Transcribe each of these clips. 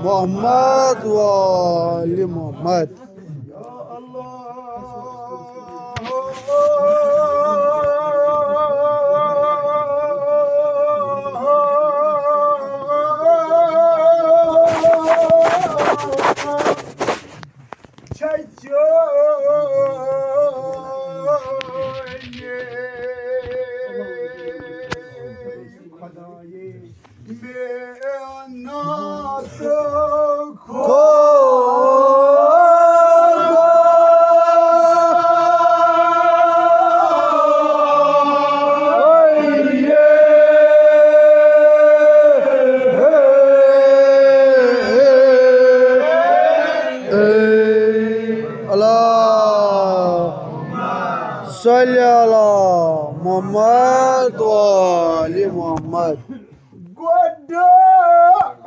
محمد وآل محمد. صل على محمد وآل محمد. قداك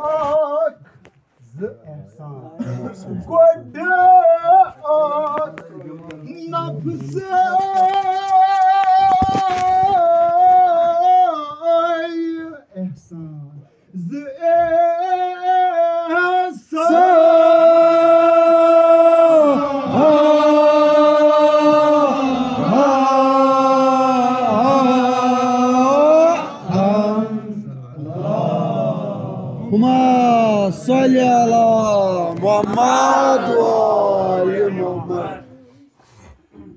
قداك نفسي إحسان صل على محمد وآل محمد.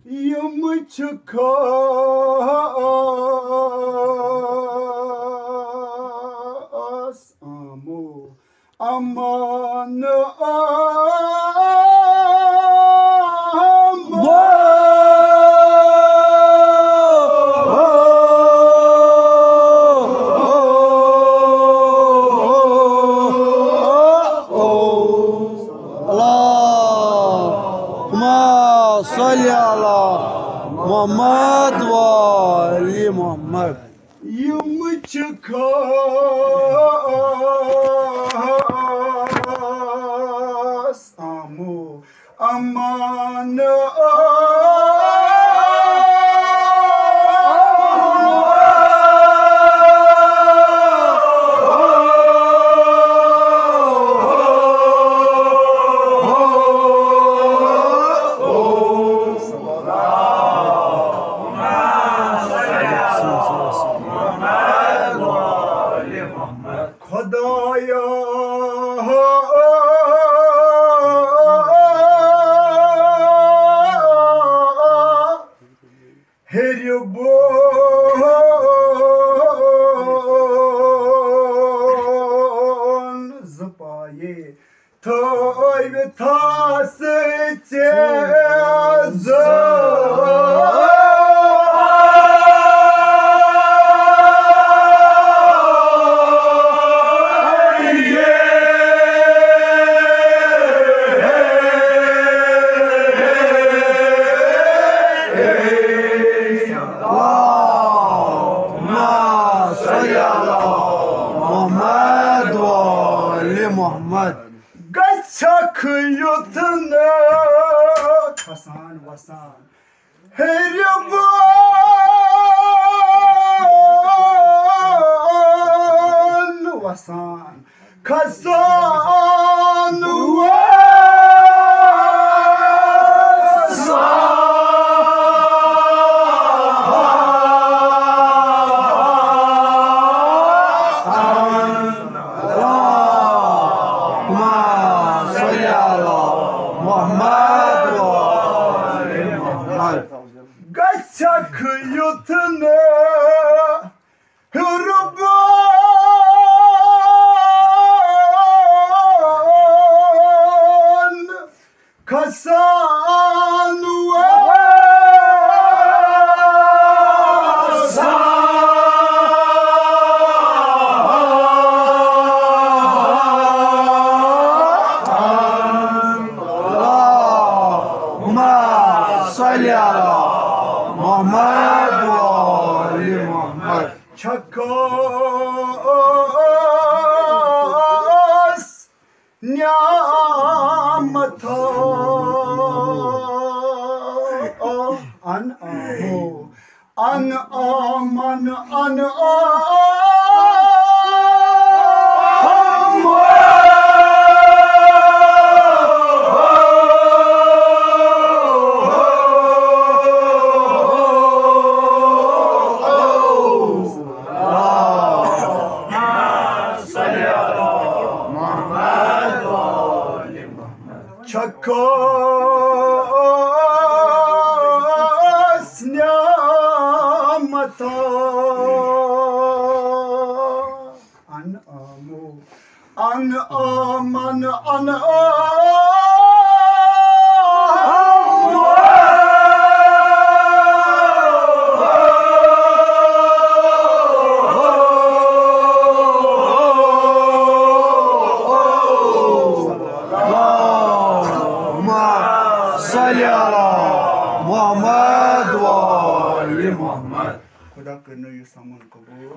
يوم چکاس امو امان صل على محمد وآل محمد. يوم چکاس امو امان خدایا هربون زپایه توی به تاس محمد. Kaçak yutunu Hasan Vasan Heryaban Vasan Kazan Kaçak yutunu Hürban न्यामत on Amo on Aman on Chakos nyamata an amu an aman an खुदा करनो ये सामान कबूल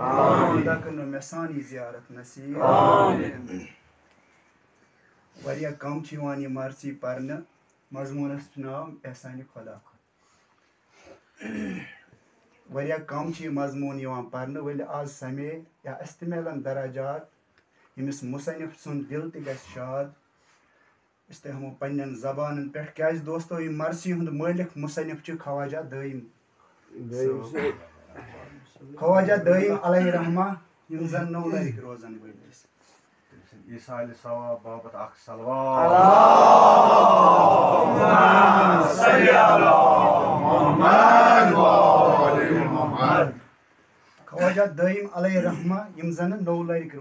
खुदा करनो मेसानी ज़ियारत नसीब वारिया कम चिवानी मर्सी परन मजमूनस नाम एहसानी खुदा वारिया कम ची मजमून यवान परन वली आज समय या इस्तेमालन दराजात यमिस मुसन्निफ सुन दिल ति गस शाद इस्तेहमो पन्नन ज़बानन पेठ क्या दोस्तों ये मर्सी हुंद मालिक मुसन्निफ च ख्वाजा दाइम ख्वाजा दाइम अलैहि रहमा यम जन नौ लरिक रोजन वलिस ईसाल सवाब बाबत अख सलवात अल्लाहुम्मा सल्ली अला मुहम्मद व आलि मुहम्मद ख्वाजा दाइम अलैहि रहमा यम जन नौ लरिक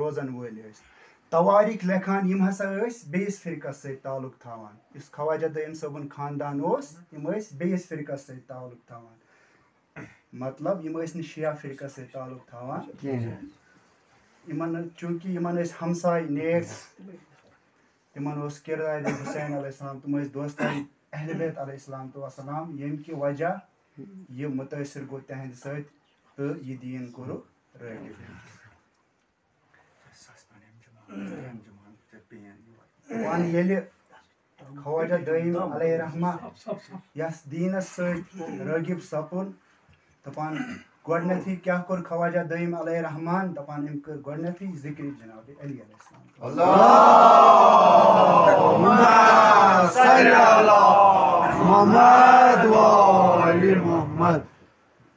रोजन वलिस तवारीख लेखान यम हसा बेस फिरकस से ताल्लुक थावान इस ख्वाजा दाइम सबन खानदान ओस यम बेस फिरकस से ताल्लुक थावान मतलब यम शिया फिरकस से ताल्लुक थावान यमन चूंकि यमन हमसाय नेक यमन किरदार हुसैन अलैहिस्सलाम तुम दोस्तान अहले बैत अलैहिस्सलाम यम कि वजह ये मुतासिर गो तहंद सत तो ये दीन कोरो रगिब वन येले ख्वाजा दाइम अलैहि रहमा यस दीनस सत रगिब सपुन दपान गोडनेथी क्या कोर ख्वाजा दाइम अलैहि रहमान दपान इम कर गोडनेथी जिक्र जनाब अली अलैहिस्सलाम अल्लाहुम्मा सल्ली अला मुहम्मद व आलि मुहम्मद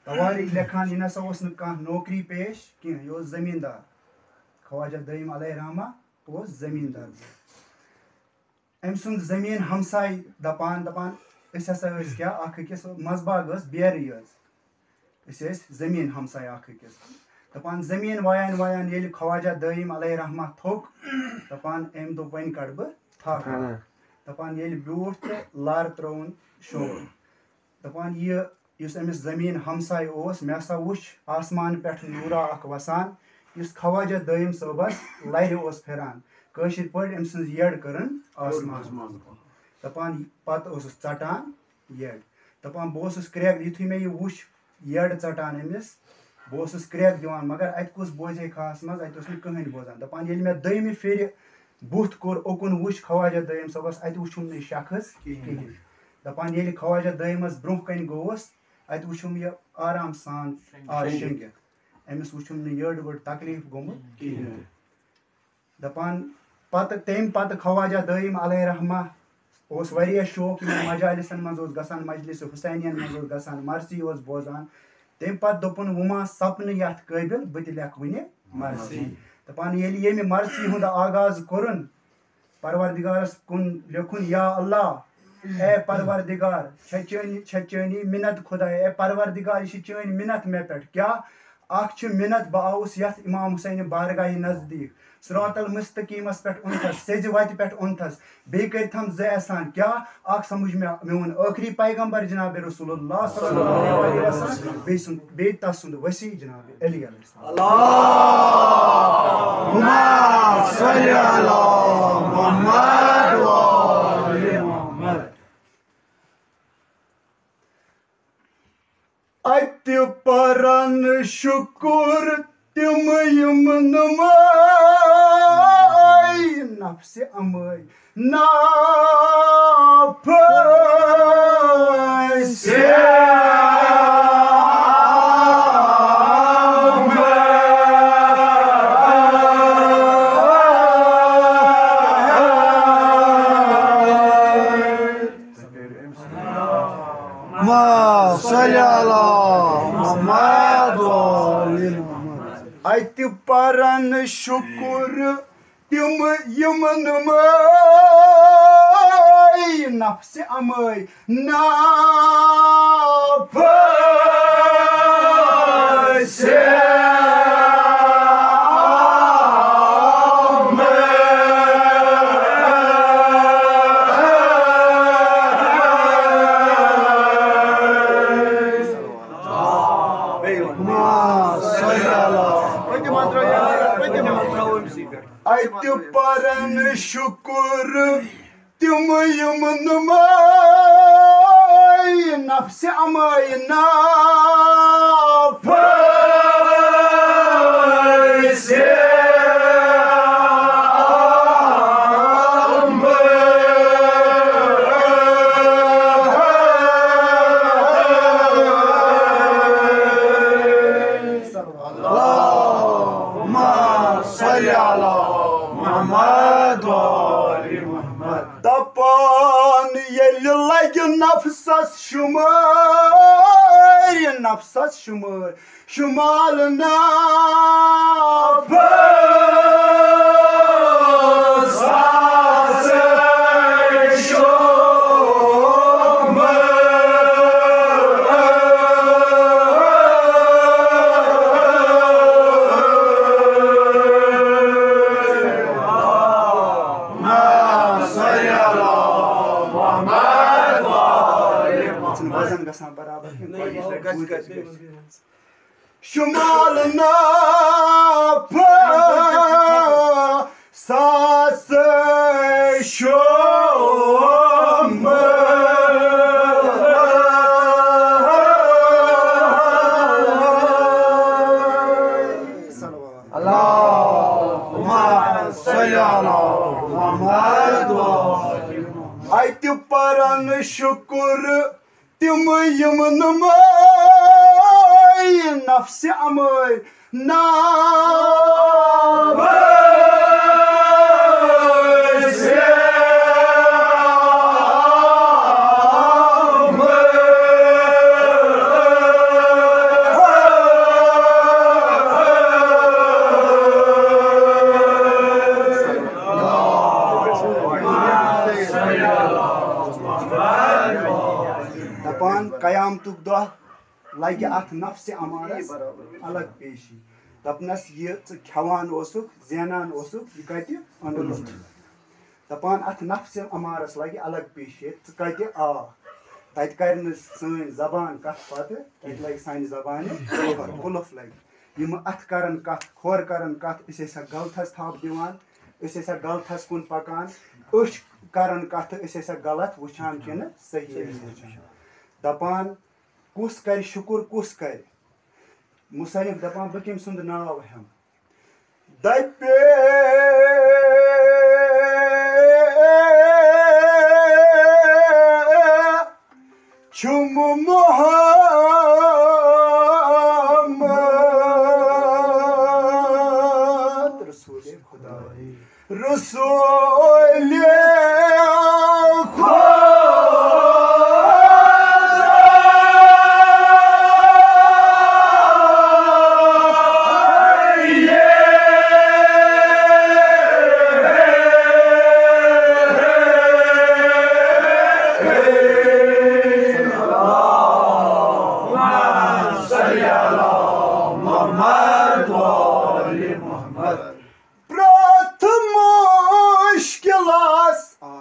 तवारीख लेखान इन हसा ओस न काह नौकरी पेश कि यो जमींदार ख्वाजा दाइम अलैहि रहमा ओस जमींदार अम सुंद जमीन हमसाय दपान दपान इस हसा क्या अख किस मजबाग बेर जमीन हमसाय अख किस दपान जमीन वायान वायान ये ख्वाजा दाइम अलैहि रहमा थोक दपान अम दो वन कड़ बह थक दपान ये ब्यूठ तो लार त्रोन शोर दपान ये अमिस जमीन हमसाय ओस मे हसा वुच आसमान पे नूरा अख वसान इस ख्वाजा दाइम सबस लर ओस फिरान कशिर पे अम सज येड करन आसमान दपान पत चटान येड दपान बह क्रैक युथु मे वुच येड चटान अमिस बह क्रैक दिवान मगर अत कुस बोजे खास मज अत कहन बोजान दपान ये मे दयमि फेर बुथ कोर ओकुन वुच ख्वाजा दाइम सबस अत वुचुम न शख्स कहीं दपान ये ख्वाजा दाइमस ब्रोह कन गोस अत वुचुम ये आराम सान आज शंगित अमिस वुचुम न येड वड तकलीफ गोमुत कहीं दपान तम पत ख्वाजा दाइम अलैहि रहमा ओस वारिया शौक मजालिसन मज गसान मजलिस हुसैनियन मज गसान मर्सी ओस बोजान तम पत दोपुन वुमा सपन यथ काबिल बत लेख वुनि मर्सी दपान ये मर्सी हुंद आगाज कोरुन परवरदिगारस कुन लेखुन या अल्लाह ए परवरदिगार चनी मिन्नत खुदा ए परवरदिगार यह चन मिन्नत मे पे क्या अख मिन्नत बह आउस यथ इमाम हुसैन बारगाह नजदीक सिरातल मुस्तकीमस पे उनथस सेज वत पे उनथस बे करथम ज एहसान क्या अख समझ मेन आखिरी पैगंबर जनाब रसूलुल्लाह सल्लल्लाहु अलैहि वसल्लम बे तसुंद वसी जनाब अली अल्लाहुम्मा सल्ली अला मुहम्मद व आलि मुहम्मद अत परन शुक्र Tim yumnumay nafsi amay Ayti paran şukur tim yumnumay nafsi amay Ayti paran şukur tim yumnumay nafsi amay Tapan yellilay nafsas shumar shumalna Shumalna sas Allahumma salli ala Muhammad Ayti paran şukur tim yumnumay nafsi amay Dapan kıyametuk doh lagi at nafsi amaras alag peşi. Dapnas ye khawan osuk zenan osuk yikati anulur. Dapan at nafsi amaras lagi alag peşi tkati a. Tait karın sın zaban kat patı tait lagi sani zabanı kuluf lagi. Yim at karın kat khor karın kat isesa galthas thap divan isesa galthas kun pakan ush karın kat isesa galat wuchan kene sahi wuchan. Dapan kus kar şukur kus kar. Musanif dapan bakim sund nav hem. Daype çum Muhammed Resulü Huda Resulü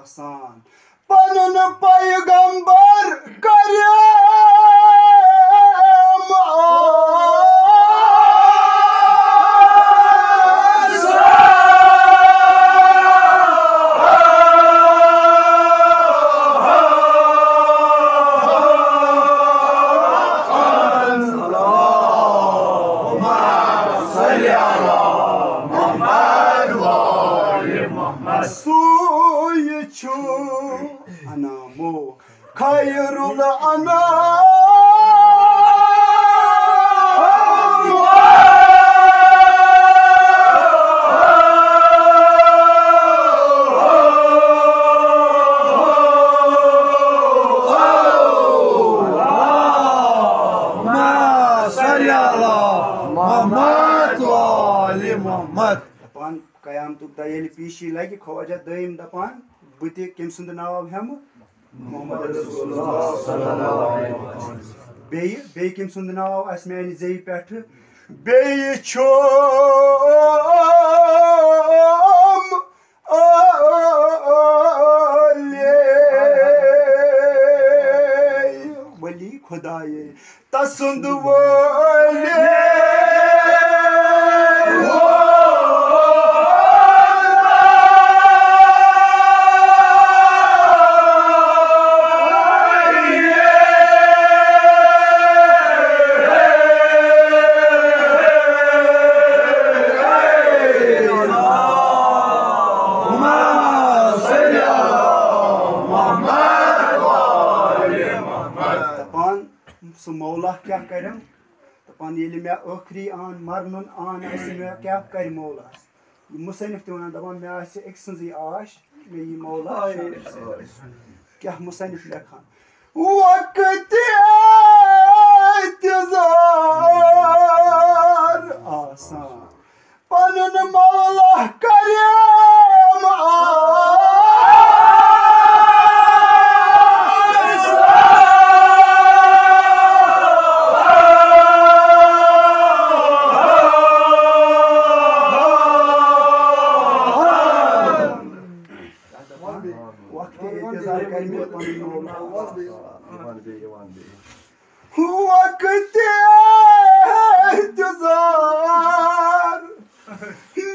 Asan panun peygamber karyam Allahumma صل على محمد وآل محمد سويتشو أنا مو خير الأنام Muhammad दपान कयामतुक दह ये पीशी लगे ख्वाजा दयिम दपान बह कम सुंद नाव हम मोहम्मद बे कम सुंद नाव आस मानी जे पे वली खुदाए तसुंद वली सो मौला क्या करम दपान ये मे आखरी आन मरन आन मे क्या कर मौला मुसनिफ वन दपान मे एक सजी आश मे ये मौला क्या मुसनिफ लेखान वक्त इंतजार आसान पनुन मौला करम वक्त इंतजार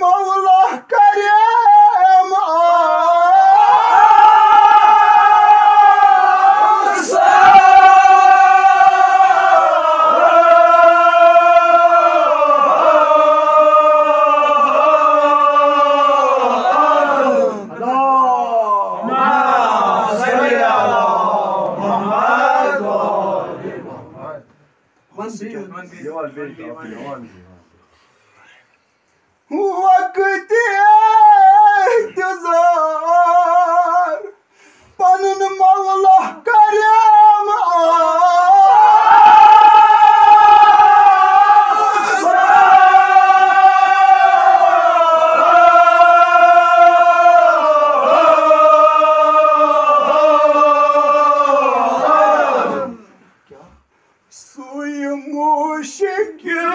मौला करम वक्त इंतजार पनुन मौला करम सुई मुश्किल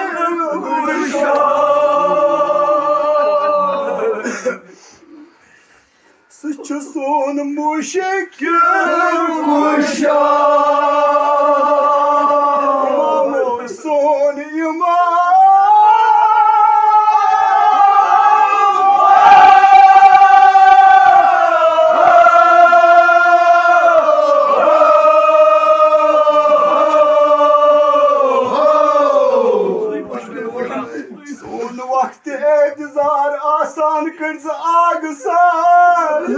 सोन मुश्किल सोन सोन वक्त इंतजार आसान कर आग सार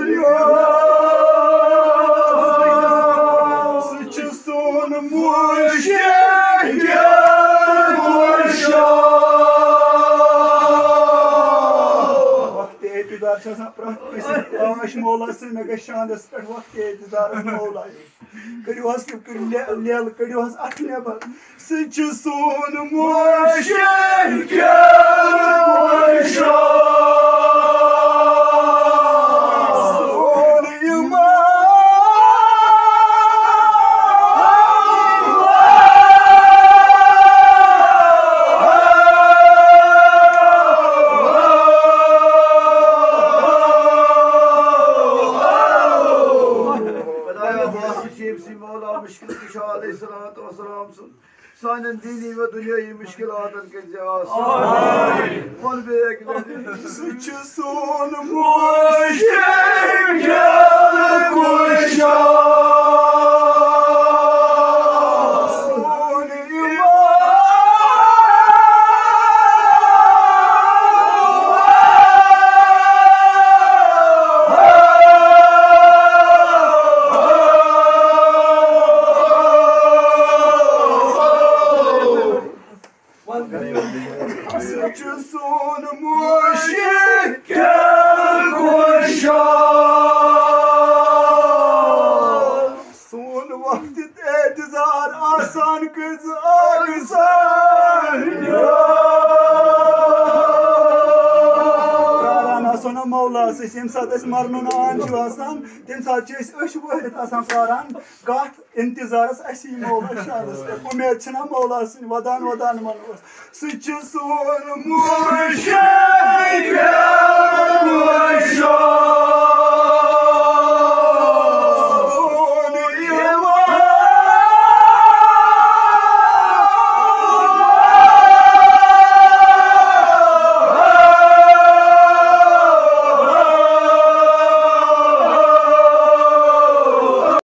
सोन वक्त इंतजार प्रश मौला से मे गई शानस पे वक्त इंतजार मौला करो लेल करो अथ नबर सोन सान दीनी व दुनियाई मुश्किलातन के सोन son müşrikel kuşa. Son vakit etizar asan kız aksan ya. Sona Mevlası, yem saat es marnuna anju asan, tem saat es öş vahret asan paran, gat intizarız esi Mevla şahıs. Umet çına Mevlasın, vadan manvas. Sıçı son müşekel kuşa.